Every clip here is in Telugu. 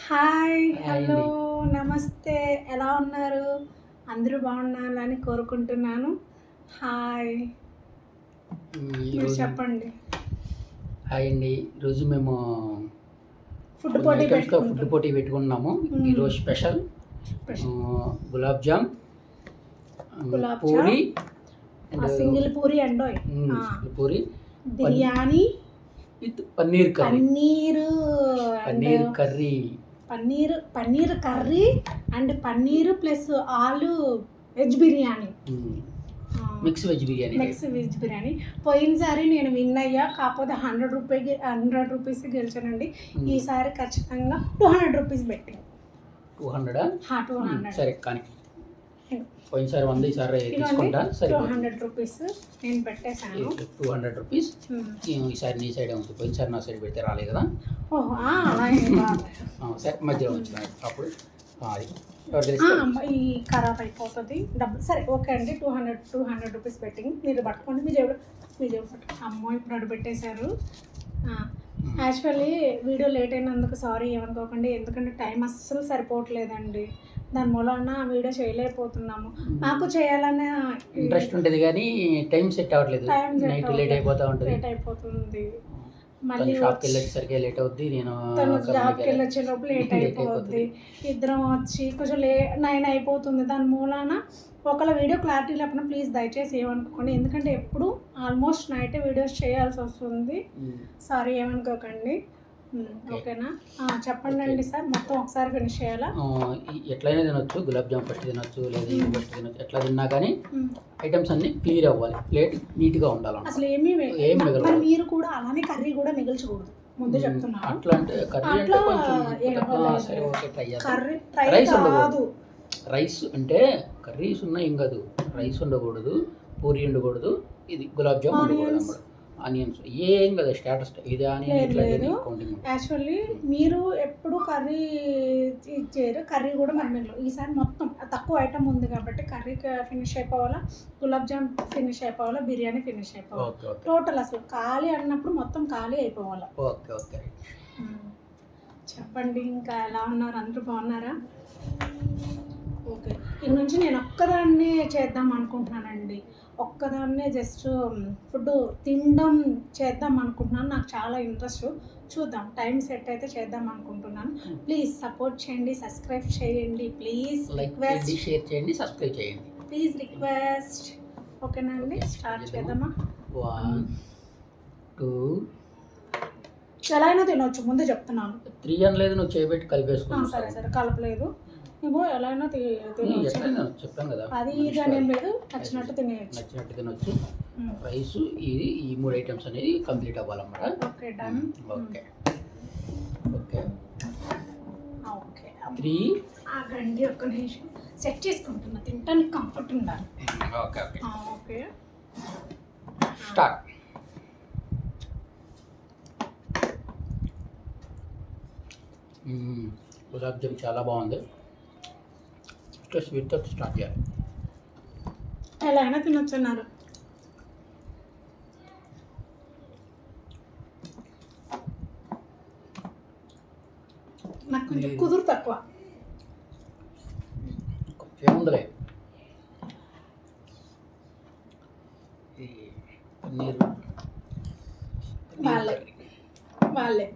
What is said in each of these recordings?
హాయ్, హాయ్ హలో, అండి. నమస్తే. ఎలా ఉన్నారు? అందరూ బాగున్నారని కోరుకుంటున్నాను. హాయ్. మీరు ఈరోజు చెప్పండి. హాయ్ అండి. ఈరోజు మేము ఫుడ్ కొన్ని పోటీ ఐటమ్స్తో ఫుడ్ పెట్టుకుంటాం. పోటీ పెట్టుకున్నాము. ఈరోజు special gulab jam, gulab puri jam, and single puri అండోయ్, puri biryani, with paneer curry, paneer curry, paneer curry and paneer plus aloo veg biryani, mix veg biryani. Mix veg biryani. పోయినసారి నేను విన్ అయ్యా, కాకపోతే 100 రూపీస్ గెలిచానండి. ఈసారి ఖచ్చితంగా 200 రూపీస్ పెట్టి 200 సరే కానీ పోయినసారి 100 ఈసారి తీసుకుంటా. సరే 200 రూపీస్ నేను పెట్టేశాను. 200 రూపీస్ ఈసారి నీ సైడే ఉంది. పోయినసారి నా సైడ్ పెడితే రాలే కదా. ఓహో, అలా ఏం కాదు. సరే మధ్యలో వచ్చిన అప్పుడు అది ఈ ఖరాబ్ అయిపోతుంది డబ్బులు. సరే ఓకే అండి. 200 రూపీస్ పెట్టింగ్ మీరు పట్టుకోండి. మీ జేబులో పట్టుకోండి. అమ్మో ఇప్పుడు అడు పెట్టేశారు. యాక్చువల్లీ వీడియో లేట్ అయినందుకు సారీ ఏమనుకోకండి, ఎందుకంటే టైం అస్సలు సరిపోవట్లేదండి. దాని మూలన వీడియో చేయలేకపోతున్నాము. నాకు చేయాలనే ఇంట్రెస్ట్ ఉంటుంది కానీ టైం సెట్ అవ్వట్లేదు. నైట్ లేట్ అయిపోతుంది. మళ్ళీ షాప్కి వెళ్ళేసరికి లేట్ అవుద్ది. నేను తను జాబ్కి వెళ్ళొచ్చే లోపు లేట్ అయిపోద్ది. ఇద్దరం వచ్చి కొంచెం 9 అయిపోతుంది. దాని మూలాన ఒకవేళ వీడియో క్లారిటీ లేకపోయినా ప్లీజ్ దయచేసి ఏమనుకోకండి, ఎందుకంటే ఎప్పుడు ఆల్మోస్ట్ నైట్ వీడియోస్ చేయాల్సి వస్తుంది. సారీ ఏమనుకోకండి. ఓకేనా? చెప్పండి అండి సార్. మొత్తం ఒకసారి ఫినిష్ చేయాలా? ఎట్లయినా తినొచ్చు. గులాబ్ జామ్ ఫస్ట్ తినొచ్చు, లేదా ఇది ఫస్ట్ తినొచ్చు. ఎట్లా తిన్నా కానీ ఐటమ్స్ అన్ని క్లియర్ అవ్వాలి. ప్లేట్ నీట్గా ఉండాలి. అసలు ఏమీ మిగలదు. మీరు కూడా అలానే కర్రీ కూడా మిగల్చకూడదు. ముందు చెప్తున్నా. అట్లా అంటే కర్రీ అంటే కొంచెం సరే ఓకే ట్రై రైస్ ఉండకూడదు. రైస్ అంటే కర్రీస్ ఉన్నాయి ఏం కాదు. రైస్ ఉండకూడదు, పూరి ఉండకూడదు, ఇది గులాబ్ జామ్ ఉండకూడదు అన్నమాట. ఆనియన్స్ ఏం కదా స్టేటస్ ఇది ఆనియన్ కౌంటింగ్. యాక్చువల్లీ మీరు ఎప్పుడు కర్రీ చేయరు. కర్రీ కూడా మరి మీరు ఈసారి మొత్తం తక్కువ ఐటమ్ ఉంది కాబట్టి కర్రీ ఫినిష్ అయిపోవాలా, గులాబ్ జామ్ ఫినిష్ అయిపోవాలా, బిర్యానీ ఫినిష్ అయిపోవాలి. టోటల్ అసలు ఖాళీ అన్నప్పుడు మొత్తం ఖాళీ అయిపోవాలా. ఓకే ఓకే చెప్పండి. ఇంకా ఎలా ఉన్నారు? అందరూ బాగున్నారా? ఓకే, ఇక నుంచి నేను ఒక్కదాన్నే చేద్దాం అనుకుంటున్నానండి. ఒక్కదాన్నే జస్ట్ ఫుడ్ తినడం చేద్దాం అనుకుంటున్నాను. నాకు చాలా ఇంట్రెస్ట్. చూద్దాం, టైం సెట్ అయితే చేద్దాం అనుకుంటున్నాను. ప్లీజ్ సపోర్ట్ చేయండి, సబ్స్క్రైబ్ చేయండి. ప్లీజ్ రిక్వెస్ట్, షేర్ చేయండి, సబ్స్క్రైబ్ చేయండి. Please request. ఓకేనా అండి? స్టార్ట్ చేద్దామా? 1 2 ఎలా అయినా తినొచ్చు, ముందు చెప్తున్నాను. 3 అనలేదు, నువ్వు చేయబెట్టి కలిపేసుకున్నావు. సరే కలపలేదు. నువ్వు ఎలా అయినా తినొచ్చు. చెప్పాను కదా. అది ఇది అని ఏం లేదు, నచ్చినట్టు తినొచ్చు. రైస్ ఇది ఈ 3 ఐటమ్స్ అనేది కంప్లీట్ అవ్వాలన్నమాట. Okay done. Okay okay okay 3 ఆగండి ఒక్క నిమిషం, సెట్ చేసుకుంటున్నా. తింటానికి కంఫర్ట్ ఉండాలి. Okay okay okay start. Gulab jam చాలా బాగుంది. స్వీట్తో స్టార్ట్ చేయాలి. ఎలా అయినా తినొచ్చు అన్నారు. నాకు కొంచెం కుదురు తక్కువ. కొంచెం ఉందిలే. పన్నీర్ వాళ్ళే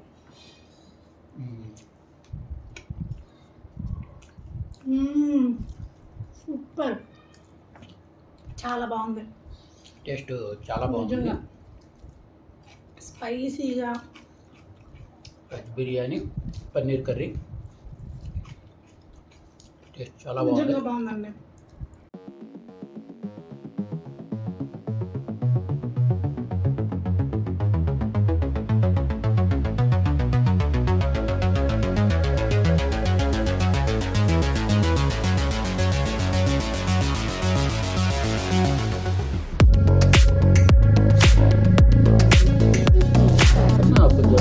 సూపర్, చాలా బాగుంది. టేస్ట్ చాలా బాగుంది. స్పైసీగా veg biryani, paneer curry taste చాలా బాగుందండి.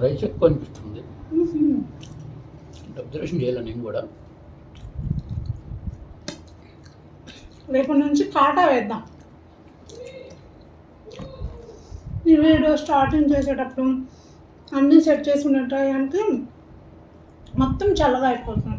రైస్ ఎక్కువ అనిపిస్తుంది. అబ్జర్వేషన్ చేయాలి నేను కూడా. రేపటి నుంచి కాటా వేద్దాం. ఈ వీడియో స్టార్టింగ్ చేసేటప్పుడు అన్నీ సెట్ చేసుకునే టయానికి మొత్తం చల్లగా అయిపోతుంది.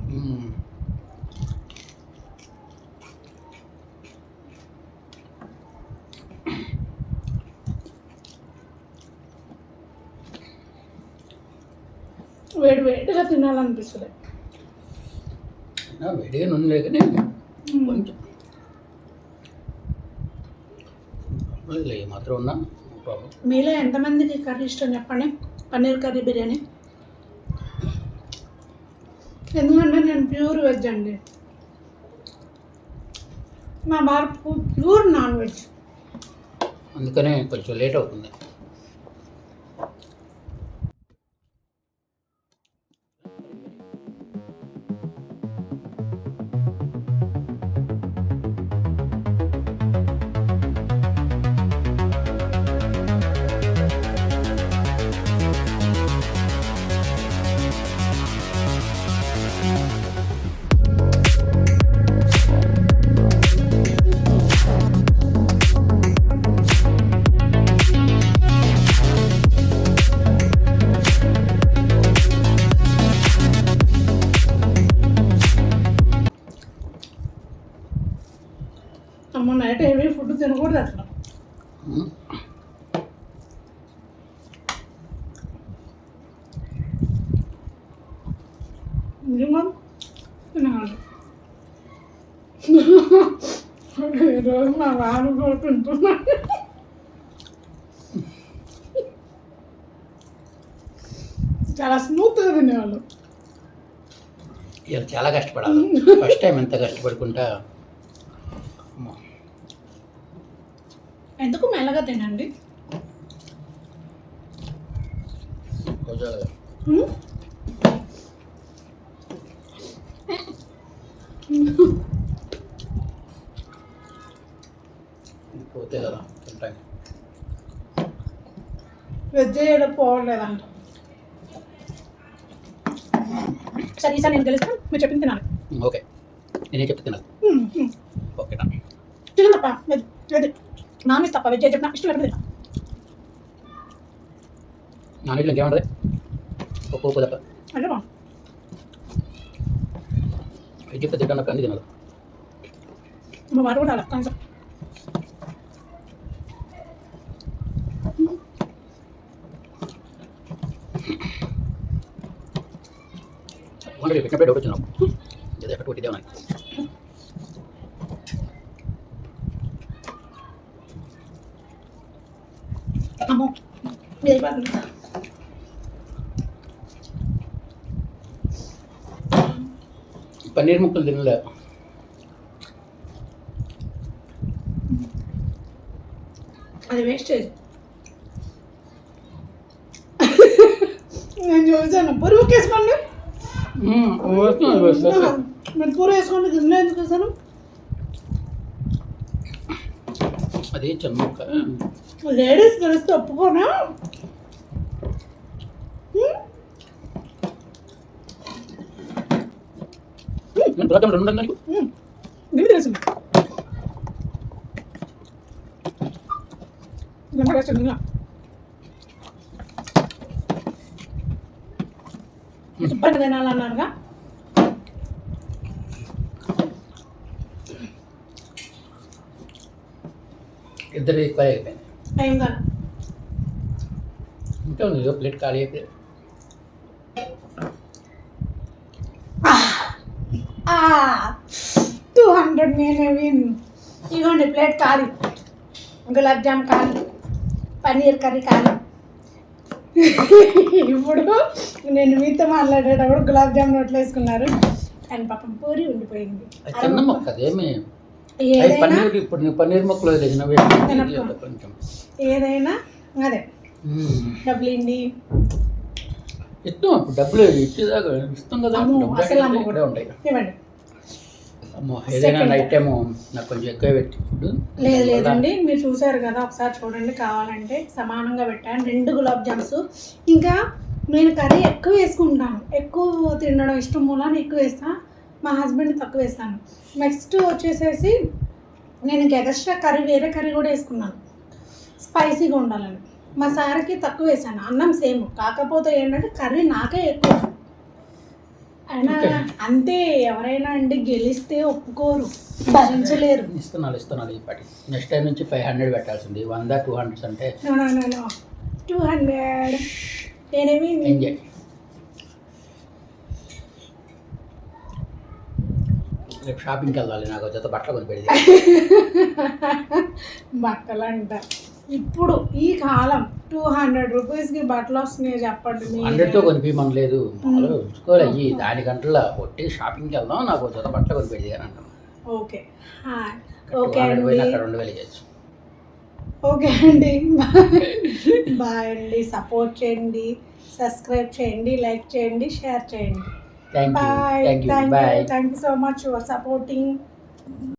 వేడి వేడిగా తినాలనిపిస్తుంది. వేడిగా నూనె కానీ కొంచెం మాత్రం ఉన్నా ప్రాబ్లం. మీలో ఎంతమందికి కర్రీ ఇష్టం చెప్పండి, పన్నీర్ కర్రీ బిర్యానీ. ఎందుకంటే నేను ప్యూర్ వెజ్ అండి, మా బార్ ప్యూర్ నాన్ వెజ్, అందుకనే కొంచెం లేట్ అవుతుంది. అమ్మ నైట్ హెవీ ఫుడ్ తినకూడదు అసలు. మినిమం తినాలి. ఈరోజు మా వారు కూడా తింటున్నాను. చాలా స్మూత్గా తినేవాళ్ళు. ఇలా చాలా కష్టపడాలి. ఫస్ట్ టైం ఎంత కష్టపడుకుంటా. ఎందుకు మెల్లగా తినండి. పోతే కదా తింటాను. వెజ్ చేయడం పోవట్లేదంట. సరే ఈసారి నేను గెలుస్తాను, మీరు చెప్పింది తినాలి. ఓకే, నేనే చెప్తే తినాలి. ఓకే తిన తప్ప వెజ్ వెజ్ నాన్ వెజ్ తప్ప వెజ్ చెప్పిన ఇష్టం లేకపోతే తిన్నా. నాన్ వెజ్లో ఇంకేముంటుంది? ఉప్పు తప్ప. అంటే వెజ్ చెప్తే తింటాను, అన్ని తినాలి. మా వారు కూడా అలా కనీసం వంట పెట్టినప్పుడే డౌట్ వచ్చినాం, ఇది ఎక్కడ కొట్టిదేమని. అమ్మో పన్నీర్ ముక్కలు తినలే. అది వేస్టేజ్. నేను చూసాను పురుగు వేసుకోండి, మీరు కూర వేసుకోండి, గిన్నె ఎందుకు వేసాను? అది చిన్న ముక్క. లేడీస్ కలిస్తే ఒప్పుకోనా? గిన్నె తెలిసింది గిన్నె వేస్తుంది గిన్నె శుభ్రంగా తినాలన్నారుగా. ఇద్దరు ఎక్కువ అయిపోయింది. ఏం కాదు, ఇంకా ఉంది ప్లేట్ ఖాళీ అయిపోయింది. 200 నేనే విన్. ఇదిగోండి ప్లేట్ ఖాళీ, గులాబ్ జామ్ ఖాళీ, పన్నీర్ కర్రీ ఖాళీ. ఇప్పుడు నేను మీతో మాట్లాడేటప్పుడు గులాబ్ జామ్ నోట్లో వేసుకున్నారు అండ్ పాపం పూరి ఉండిపోయింది. చిన్న మొక్క అదేమి ఏదైనా పన్నీర్, ఇప్పుడు నేను పన్నీర్ మొక్కలు కొంచెం ఏదైనా అదే డబ్బులు ఇండి ఇస్తాం. ఇప్పుడు డబ్బులు ఇచ్చేదాకా ఇస్తాం కదా, ఇక్కడే ఉంటాయి. ఇవ్వండి. అమ్మో ఏదైనా నైట్ టైము నాకు కొంచెం ఎక్కువ పెట్టి ఫుడ్. లేదండి, మీరు చూసారు కదా, ఒకసారి చూడండి. కావాలంటే సమానంగా పెట్టాను 2 గులాబ్ జామ్స్. ఇంకా నేను కర్రీ ఎక్కువ వేసుకుంటాను, ఎక్కువ తినడం ఇష్టం మూలాన్ని ఎక్కువ వేస్తాను. మా హస్బెండ్ తక్కువ వేస్తాను. నెక్స్ట్ వచ్చేసేసి నేను ఇంకా ఎక్స్ట్రా కర్రీ వేరే కర్రీ కూడా వేసుకున్నాను, స్పైసీగా ఉండాలని. మా సార్కి తక్కువ వేసాను. అన్నం సేమ్, కాకపోతే ఏంటంటే కర్రీ నాకే ఎక్కువ. అయినా అంతే, ఎవరైనా అండి గెలిస్తే ఒప్పుకోరు, భరించలేరు. ఇస్తున్నాను ఇప్పటి నెక్స్ట్ టైం నుంచి 500 పెట్టాల్సింది, 100 200 అంటే 200 నేనేమి ఎంజాయ్. రేపు షాపింగ్కి వెళ్ళాలి, నాకు జత బట్టలు కొని పెడితే. బట్టలు అంట ఇప్పుడు ఈ కాలం 200 రూపీస్కి బట్టలు వస్తున్నాయి చెప్పండి. 100తో కొనిపించమని లేదు, మామూలుగా ఉంచుకోవాలి అయ్యి, దానికంటలా కొట్టి షాపింగ్కి వెళ్దాం, నాకు జత బట్టలు కొని పెడితే అని అంటాను. ఓకే ఓకే అండి, అక్కడ 2000 ఇవ్వచ్చు. ఓకే అండి, బాయ్ అండి. సపోర్ట్ చేయండి, సబ్స్క్రైబ్ చేయండి, లైక్ చేయండి, షేర్ చేయండి. Thank you bye. Thank you bye. Thank you so much for supporting.